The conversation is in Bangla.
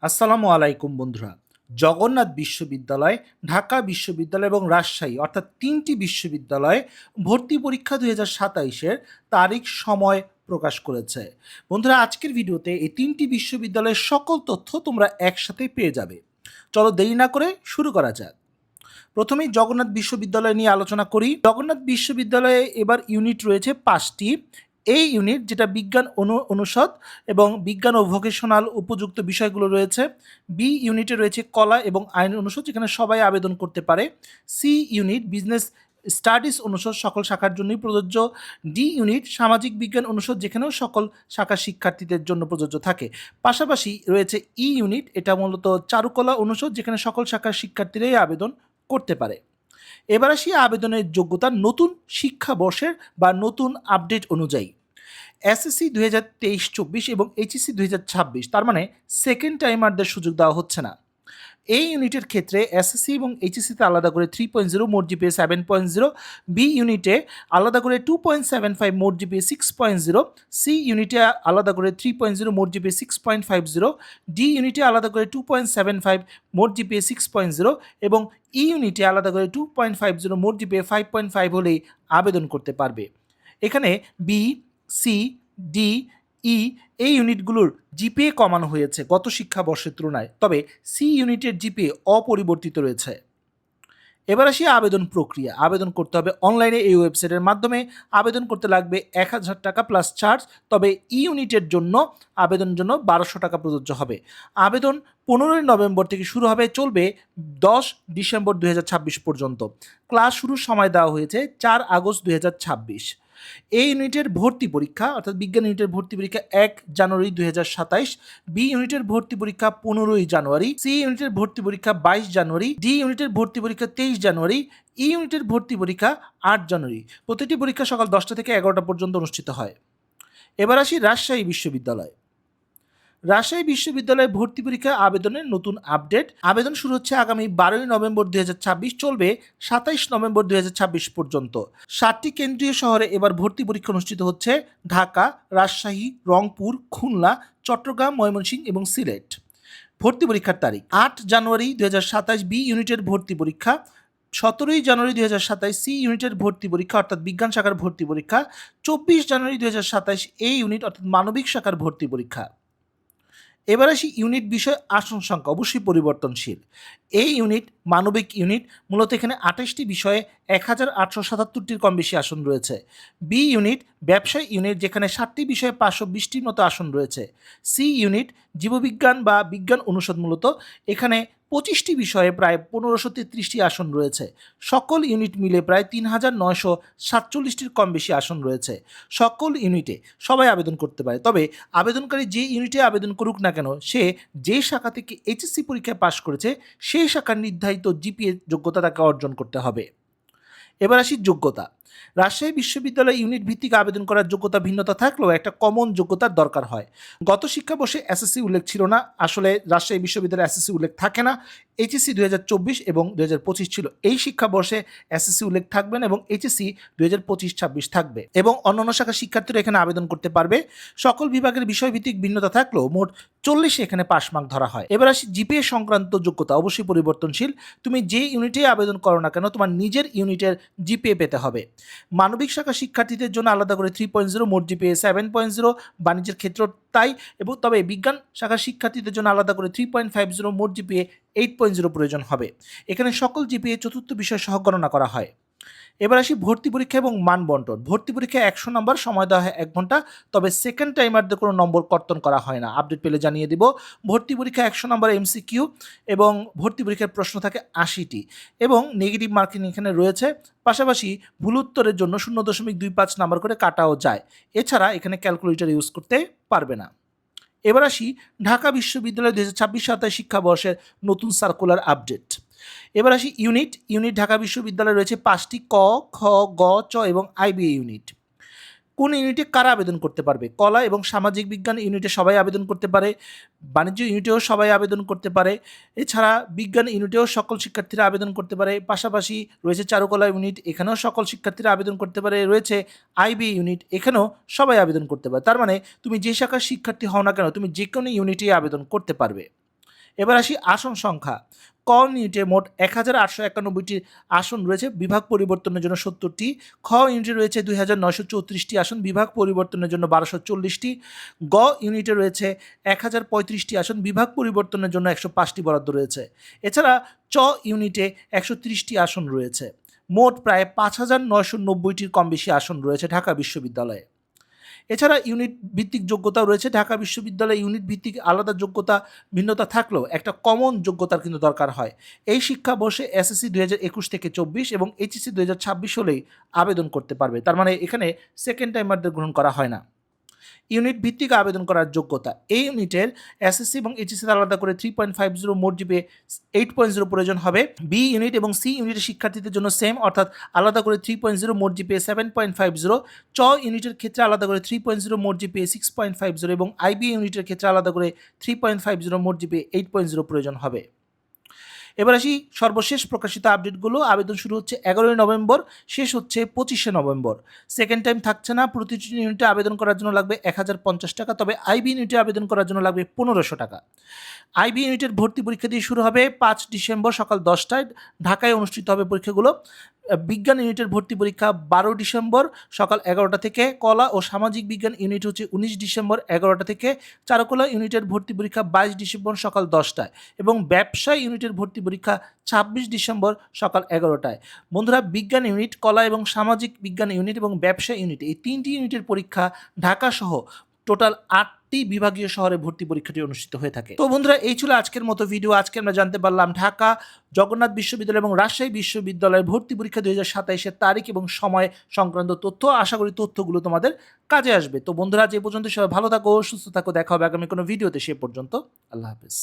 আসসালামু আলাইকুম বন্ধুরা। জগন্নাথ বিশ্ববিদ্যালয়, ঢাকা বিশ্ববিদ্যালয় এবং রাজশাহী অর্থাৎ ৩টি বিশ্ববিদ্যালয়ে ভর্তি পরীক্ষা ২০২৭ এর তারিখ, সময় প্রকাশ করেছে। বন্ধুরা, আজকের ভিডিওতে এই ৩টি বিশ্ববিদ্যালয়ের সকল তথ্য তোমরা একসাথে পেয়ে যাবে। চলো দেরি না করে শুরু করা যাক। প্রথমেই জগন্নাথ বিশ্ববিদ্যালয় নিয়ে আলোচনা করি। জগন্নাথ বিশ্ববিদ্যালয়ে এবার ইউনিট রয়েছে ৫টি। এই ইউনিট, যেটা বিজ্ঞান অনুষদ এবং বিজ্ঞান ও ভোকেশনাল উপযুক্ত বিষয়গুলো রয়েছে। বি ইউনিটে রয়েছে কলা এবং আইন অনুষদ, যেখানে সবাই আবেদন করতে পারে। সি ইউনিট বিজনেস স্টাডিজ অনুষদ, সকল শাখার জন্যই প্রযোজ্য। ডি ইউনিট সামাজিক বিজ্ঞান অনুষদ, যেখানেও সকল শাখার শিক্ষার্থীদের জন্য প্রযোজ্য থাকে। পাশাপাশি রয়েছে ই ইউনিট, এটা মূলত চারুকলা অনুষদ, যেখানে সকল শাখার শিক্ষার্থীরাই আবেদন করতে পারে। এবার আসি আবেদনের যোগ্যতা নতুন শিক্ষাবর্ষের বা নতুন আপডেট অনুযায়ী। এসএসসি ২০২৩-২৪ এবং এইচএসসি ২০২৬, তার মানে সেকেন্ড টাইমারদের সুযোগ দেওয়া হচ্ছে না। এই ইউনিটের ক্ষেত্রে এসএসসি এবং এইচএসসিতে আলাদা করে 3.0, মোট জিপিএ 7.0, বি ইউনিটে আলাদা করে 2.75, মোট জিপিএ 6.0, সি ইউনিটে আলাদা করে 3.0, মোট জিপিএ 6.50, ডি ইউনিটে আলাদা করে 2.75, মোট জিপিএ 6.0 এবং ই ইউনিটে আলাদা করে 2.50, মোট জিপিএ 5.5 হলেই আবেদন করতে পারবে। এখানে বি, সি, ডি, ই এই ইউনিটগুলোর জিপিএ কমানো হয়েছে গত শিক্ষাবর্ষের তুলনায়, তবে সি ইউনিটের জিপিএ অপরিবর্তিত রয়েছে। এবার আসি আবেদন প্রক্রিয়া। আবেদন করতে হবে অনলাইনে, এই ওয়েবসাইটের মাধ্যমে। আবেদন করতে লাগবে ১,০০০ টাকা প্লাস চার্জ, তবে ই ইউনিটের জন্য আবেদনের জন্য ১২০০ টাকা প্রযোজ্য হবে। আবেদন ১৫ই নভেম্বর থেকে শুরু হবে, চলবে ১০ ডিসেম্বর ২০২৬ পর্যন্ত। ক্লাস শুরুর সময় দেওয়া হয়েছে ৪ আগস্ট ২০২৬। এই ইউনিটের ভর্তি পরীক্ষা অর্থাৎ বিজ্ঞান ইউনিটের ভর্তি পরীক্ষা ১ জানুয়ারি ২০২৭, বি ইউনিটের ভর্তি পরীক্ষা ১৫ই জানুয়ারি, সি ইউনিটের ভর্তি পরীক্ষা ২২ জানুয়ারি, ডি ইউনিটের ভর্তি পরীক্ষা ২৩ জানুয়ারি, ই ইউনিটের ভর্তি পরীক্ষা ৮ জানুয়ারি। প্রতিটি পরীক্ষা সকাল ১০টা থেকে ১১টা পর্যন্ত অনুষ্ঠিত হয়। এবার আসি রাজশাহী বিশ্ববিদ্যালয়। রাজশাহী বিশ্ববিদ্যালয়ে ভর্তি পরীক্ষা আবেদনের নতুন আপডেট। আবেদন শুরু হচ্ছে আগামী ১২ই নভেম্বর ২০২৬, চলবে ২৭ নভেম্বর ২০২৬ পর্যন্ত। ৭টি কেন্দ্রীয় শহরে এবার ভর্তি পরীক্ষা অনুষ্ঠিত হচ্ছে: ঢাকা, রাজশাহী, রংপুর, খুলনা, চট্টগ্রাম, ময়মনসিংহ এবং সিলেট। ভর্তি পরীক্ষার তারিখ: ৮ জানুয়ারি ২০২৭ বি ইউনিটের ভর্তি পরীক্ষা, ১৭ই জানুয়ারি ২০২৭ সি ইউনিটের ভর্তি পরীক্ষা অর্থাৎ বিজ্ঞান শাখার ভর্তি পরীক্ষা, ২৪ জানুয়ারি ২০২৭ এ ইউনিট অর্থাৎ মানবিক শাখার ভর্তি পরীক্ষা। এবার আসি ইউনিট বিষয় আসন সংখ্যা অবশ্যই পরিবর্তনশীল। এই ইউনিট মানবিক ইউনিট, মূলত এখানে ২৮টি বিষয়ে ১,৮৭৭টির কম বেশি আসন রয়েছে। বি ইউনিট ব্যবসায় ইউনিট, যেখানে 7টি বিষয়ে 520টির মতো আসন রয়েছে। সি ইউনিট জীববিজ্ঞান বা বিজ্ঞান অনুষদ, মূলত এখানে 25টি বিষয়ে প্রায় ১৫33টি আসন রয়েছে। সকল ইউনিট মিলে প্রায় ৩,৯৪৭টির কম বেশি আসন রয়েছে। সকল ইউনিটে সবাই আবেদন করতে পারে, তবে আবেদনকারী যে ইউনিটে আবেদন করুক না কেন, সে যে শাখা থেকে এইচএসসি পরীক্ষায় পাশ করেছে সেই শাখার নির্ধারিত জিপিএ যোগ্যতা তাকে অর্জন করতে হবে। এবার আসি যোগ্যতা। রাজশাহী বিশ্ববিদ্যালয়ে ইউনিট ভিত্তিক আবেদন করার যোগ্যতা ভিন্নতা থাকলেও একটা কমন যোগ্যতার দরকার হয়। গত শিক্ষাবর্ষে এসএসসি উল্লেখ ছিল না, আসলে রাজশাহী বিশ্ববিদ্যালয়ে এসএসসি উল্লেখ থাকে না। এইচএসসি ২০২৪ এবং ২০২৫ ছিল। এই শিক্ষাবর্ষে এসএসসি উল্লেখ থাকবে না এবং এইচএসসি ২০২৫-২৬ থাকবে এবং অন্যান্য শাখার শিক্ষার্থীরা এখানে আবেদন করতে পারবে। সকল বিভাগের বিষয়ভিত্তিক ভিন্নতা থাকলেও মোট 40 এখানে পাস মার্ক ধরা হয়। এবার আসি জিপিএ সংক্রান্ত যোগ্যতা অবশ্যই পরিবর্তনশীল। তুমি যে ইউনিটে আবেদন করো না কেন, তোমার নিজের ইউনিটের জিপিএ পেতে হবে। মানবিক শাখা শিক্ষার্থীদের জন্য আলাদা করে 3.0, মোট জিপিএ 7.0, বাণিজ্যের ক্ষেত্র তাই, এবং তবে বিজ্ঞান শাখার শিক্ষার্থীদের জন্য আলাদা করে 3.50, মোট জিপিএ 8.0 প্রয়োজন হবে। এখানে সকল জিপিএ চতুর্থ বিষয় সহ গণনা করা হয়। এবার আসি ভর্তি পরীক্ষা এবং মান বন্টন। ভর্তি পরীক্ষায় 100 নম্বর, সময় দেওয়া হয় 1 ঘন্টা, তবে সেকেন্ড টাইমারদের কোনো নম্বর কর্তন করা হয় না। আপডেট পেলে জানিয়ে দিব। ভর্তি পরীক্ষা 100 নম্বর এমসিকিউ এবং ভর্তি পরীক্ষার প্রশ্ন থাকে 80টি এবং নেগেটিভ মার্কিং এখানে রয়েছে। পাশাপাশি ভুল উত্তরের জন্য 0.25 নাম্বার করে কাটাও যায়। এছাড়া এখানে ক্যালকুলেটর ইউজ করতে পারবে না। এবার আসি ঢাকা বিশ্ববিদ্যালয় ২০২৬-২৭ শিক্ষাবর্ষের নতুন সার্কুলার আপডেট। এবার আসি ইউনিট ঢাকা বিশ্ববিদ্যালয়ে রয়েছে 5টি: ক, খ, গ, চ এবং আইবিএ ইউনিট। কোন ইউনিটে কারা আবেদন করতে পারবে? কলা এবং সামাজিক বিজ্ঞান ইউনিটে সবাই আবেদন করতে পারে, বাণিজ্য ইউনিটেও সবাই আবেদন করতে পারে, এছাড়া বিজ্ঞান ইউনিটেও সকল শিক্ষার্থীরা আবেদন করতে পারে। পাশাপাশি রয়েছে চারুকলা ইউনিট, এখানেও সকল শিক্ষার্থীরা আবেদন করতে পারে। রয়েছে আইবিএ ইউনিট, এখানেও সবাই আবেদন করতে পারে। তার মানে তুমি যে শাখার শিক্ষার্থী হও না কেন, তুমি যে কোনো ইউনিটেই আবেদন করতে পারবে। এবার আসি আসন সংখ্যা। ক ইউনিটে মোট ১,৮৯১টি আসন রয়েছে, বিভাগ পরিবর্তনের জন্য ৭০টি। খ ইউনিটে রয়েছে ২,৯৩৪টি আসন, বিভাগ পরিবর্তনের জন্য ১,২৪০টি। গ ইউনিটে রয়েছে ১,০৩৫টি আসন, বিভাগ পরিবর্তনের জন্য ১০৫টি বরাদ্দ রয়েছে। এছাড়া চ ইউনিটে ১৩০টি আসন রয়েছে। মোট প্রায় ৫,৯৯০টির কম বেশি আসন রয়েছে ঢাকা বিশ্ববিদ্যালয়ে। এছাড়া ইউনিট ভিত্তিক যোগ্যতাও রয়েছে। ঢাকা বিশ্ববিদ্যালয়ে ইউনিট ভিত্তিক আলাদা যোগ্যতা ভিন্নতা থাকলেও একটা কমন যোগ্যতার কিন্তু দরকার হয়। এই শিক্ষাবর্ষে এসএসসি ২০২১ থেকে ২৪ এবং এইচএসসি ২০২৬ হলেই আবেদন করতে পারবে। তার মানে এখানে সেকেন্ড টাইমারদের গ্রহণ করা হয় না। ইউনিট ভিত্তিক আবেদন করার যোগ্যতা, এই ইউনিটের এসএসসি এবং এইচএসসি আলাদা করে 3.50, মোট জিপিএ 8.0 প্রয়োজন হবে। বি ইউনিট এবং সি ইউনিটের শিক্ষার্থীদের জন্য সেম, অর্থাৎ আলাদা করে 3.0, মোট জিপিএ 7.50। চ ইউনিটের ক্ষেত্রে আলাদা করে 3.0, মোট জিপিএ 6.50 এবং আইবি ইউনিটের ক্ষেত্রে আলাদা করে 3.50, মোট জিপিএ 8.0 প্রয়োজন হবে। এবার আসি সর্বশেষ প্রকাশিত আপডেটগুলো। আবেদন শুরু হচ্ছে 11ই নভেম্বর, শেষ হচ্ছে 25শে নভেম্বর। সেকেন্ড টাইম থাকছে না। প্রতিটি ইউনিটে আবেদন করার জন্য লাগবে ১,০৫০ টাকা, তবে আইবি ইউনিটে আবেদন করার জন্য লাগবে ১৫০০ টাকা। আইবি ইউনিটের ভর্তি পরীক্ষা দিয়ে শুরু হবে ৫ ডিসেম্বর সকাল ১০টায়, ঢাকায় অনুষ্ঠিত হবে পরীক্ষাগুলো। বিজ্ঞান ইউনিটের ভর্তি পরীক্ষা ১২ ডিসেম্বর সকাল ১১টা থেকে। কলা ও সামাজিক বিজ্ঞান ইউনিট হচ্ছে ১৯ ডিসেম্বর ১১টা থেকে। চারুকলা ইউনিটের ভর্তি পরীক্ষা ২২ ডিসেম্বর সকাল 10টায় এবং ব্যবসায় ইউনিটের ভর্তি পরীক্ষা ২৬ ডিসেম্বর সকাল ১১টায়। বন্ধুরা, বিজ্ঞান ইউনিট, কলা এবং সামাজিক বিজ্ঞান ইউনিট এবং ব্যবসা ইউনিট, এই ৩টি ইউনিটের পরীক্ষা ঢাকা সহ টোটাল ৮টি বিভাগীয় শহরে ভর্তি পরীক্ষাটি অনুষ্ঠিত হয়ে থাকে। তো বন্ধুরা, এই ছিল আজকের মতো ভিডিও। আজকে আমরা জানতে পারলাম ঢাকা জগন্নাথ বিশ্ববিদ্যালয় এবং রাজশাহী বিশ্ববিদ্যালয়ের ভর্তি পরীক্ষা ২০২৭-এর তারিখ এবং সময় সংক্রান্ত তথ্য। আশা করি তথ্যগুলো তোমাদের কাজে আসবে। তো বন্ধুরা, যে পর্যন্ত সবাই ভালো থাকো, সুস্থ থাকো। দেখা হবে আগামী কোনো ভিডিওতে। সে পর্যন্ত আল্লাহ হাফেজ।